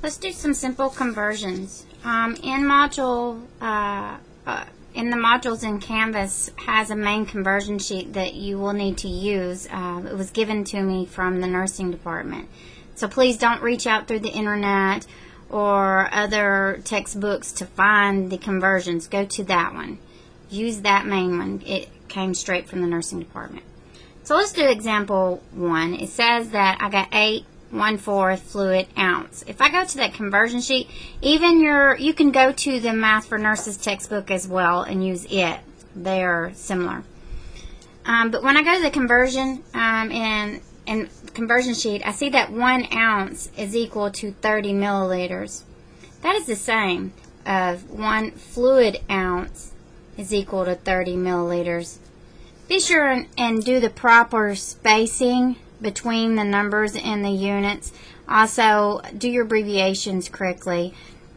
Let's do some simple conversions. In the modules in Canvas has a main conversion sheet that you will need to use. It was given to me from the nursing department. So please don't reach out through the internet or other textbooks to find the conversions. Go to that one. Use that main one. It came straight from the nursing department. So let's do example 1. It says that I got 8 1/4 fluid ounce. If I go to that conversion sheet, you can go to the Math for Nurses textbook as well and use it. They are similar. But when I go to the conversion and conversion sheet, I see that 1 ounce is equal to 30 milliliters. That is the same of 1 fluid ounce is equal to 30 milliliters. Be sure and do the proper spacing between the numbers and the units. Also, do your abbreviations correctly.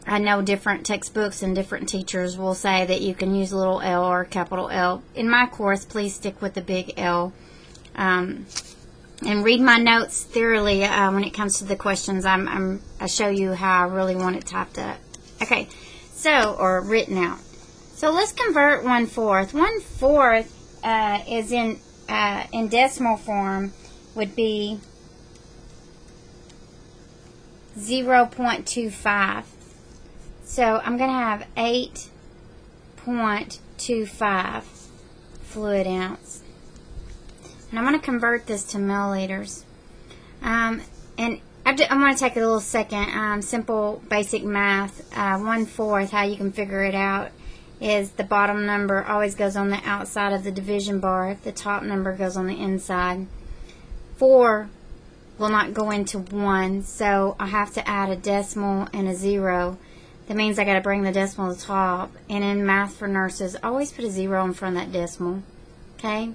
I know different textbooks and different teachers will say that you can use a little L or capital L. In my course, please stick with the big L. And read my notes thoroughly when it comes to the questions. I show you how I really want it typed up. Okay, or written out. So let's convert 1/4. 1/4 is in decimal form would be 0.25. So I'm going to have 8.25 fluid ounce. And I'm going to convert this to milliliters. And I'm going to take a little second. Simple basic math. 1/4, how you can figure it out is the bottom number always goes on the outside of the division bar. The top number goes on the inside. 4 will not go into 1, so I have to add a decimal and a 0. That means I got to bring the decimal to the top. And in Math for Nurses, always put a 0 in front of that decimal. Okay?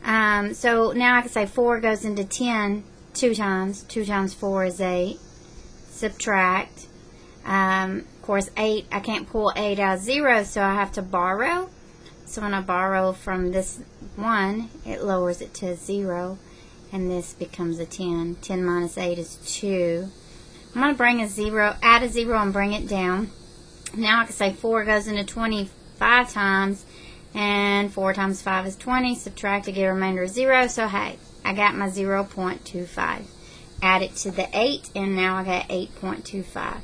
So now I can say 4 goes into 10 2 times. 2 times 4 is 8. Subtract. Of course, 8, I can't pull 8 out of 0, so I have to borrow. So when I borrow from this 1, it lowers it to 0. And this becomes a 10. 10 minus 8 is 2. I'm going to bring a 0, add a 0 and bring it down. Now I can say 4 goes into 25 times, and 4 times 5 is 20. Subtract to get a remainder of 0. So hey, I got my 0.25. Add it to the 8, and now I got 8.25.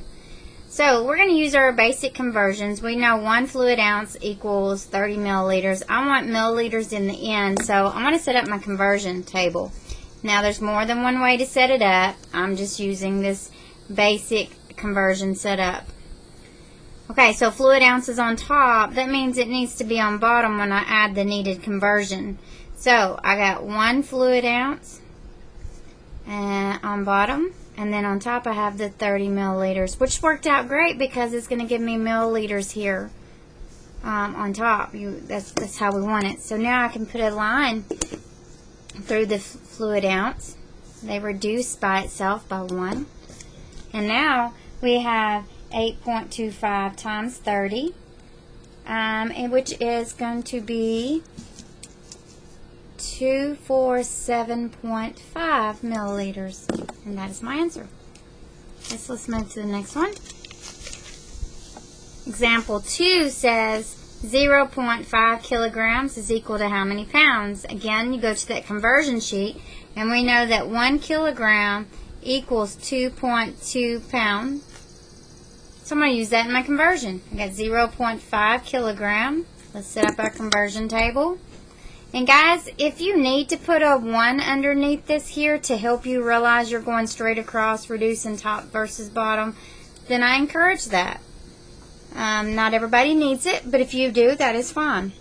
So we're going to use our basic conversions. We know 1 fluid ounce equals 30 milliliters. I want milliliters in the end, so I'm going to set up my conversion table. Now there's more than one way to set it up. I'm just using this basic conversion setup. Okay, so fluid ounce is on top. That means it needs to be on bottom when I add the needed conversion. So I got 1 fluid ounce on bottom, and then on top I have the 30 milliliters, which worked out great because it's going to give me milliliters here on top. That's how we want it. So now I can put a line through the fluid ounce. They reduce by itself by 1. And now we have 8.25 times 30, which is going to be 247.5 milliliters. And that is my answer. Okay, so let's move to the next one. Example 2 says 0.5 kilograms is equal to how many pounds? Again, you go to that conversion sheet, and we know that 1 kilogram equals 2.2 pounds. So I'm going to use that in my conversion. I got 0.5 kilogram. Let's set up our conversion table. And guys, if you need to put a 1 underneath this here to help you realize you're going straight across, reducing top versus bottom, then I encourage that. Not everybody needs it, but if you do, that is fine.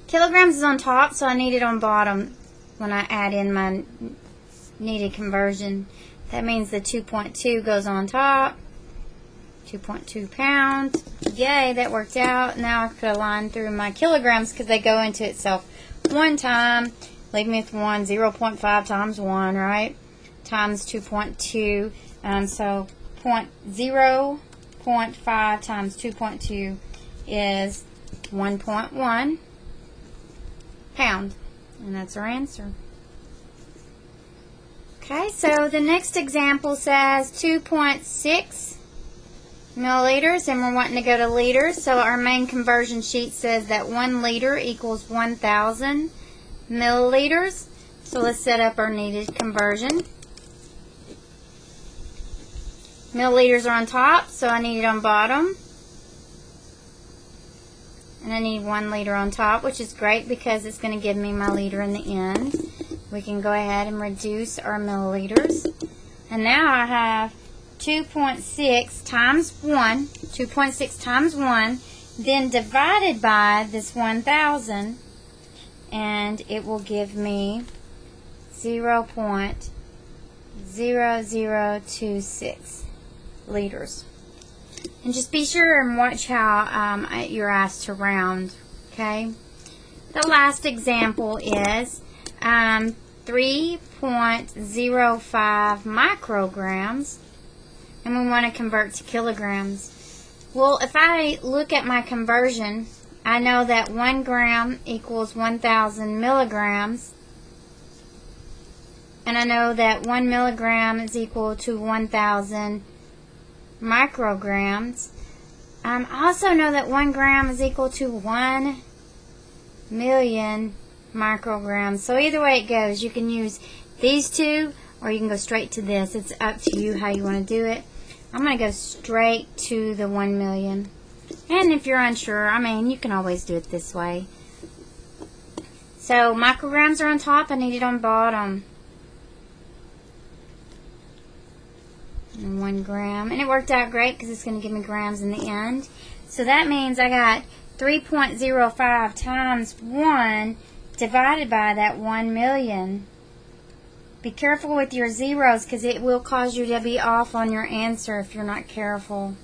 Kilograms is on top, so I need it on bottom when I add in my needed conversion. That means the 2.2 goes on top. 2.2 pounds. Yay, that worked out. Now I can put a line through my kilograms because they go into itself one time. Leave me with 1. 0.5 times 1, right? Times 2.2. So 0.5 times 2.2 is 1.1 pound. And that's our answer. Okay. Okay, so the next example says 2.6 milliliters, and we're wanting to go to liters. So our main conversion sheet says that 1 liter equals 1,000 milliliters. So let's set up our needed conversion. Milliliters are on top, so I need it on bottom. And I need 1 liter on top, which is great because it's going to give me my liter in the end. We can go ahead and reduce our milliliters. And now I have 2.6 times 1, 2.6 times 1, then divided by this 1,000, and it will give me 0.0026 liters. And just be sure and watch how you're asked to round, okay? The last example is 3.05 micrograms, and we want to convert to kilograms. Well, if I look at my conversion, I know that 1 gram equals 1,000 milligrams, and I know that 1 milligram is equal to 1,000 micrograms. I also know that 1 gram is equal to 1 million micrograms. So either way it goes, you can use these two or you can go straight to this. It's up to you how you want to do it. I'm going to go straight to the 1 million. And if you're unsure, I mean, you can always do it this way. So micrograms are on top, I need it on bottom. And 1 gram. And it worked out great because it's going to give me grams in the end. So that means I got 3.05 times 1 divided by that 1 million. Be careful with your zeros because it will cause you to be off on your answer if you're not careful.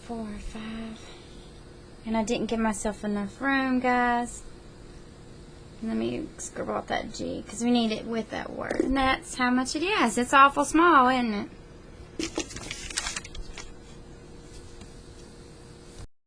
4, 5. And I didn't give myself enough room, guys. Let me scribble out that G because we need it with that word. And that's how much it is. It's awful small, isn't it?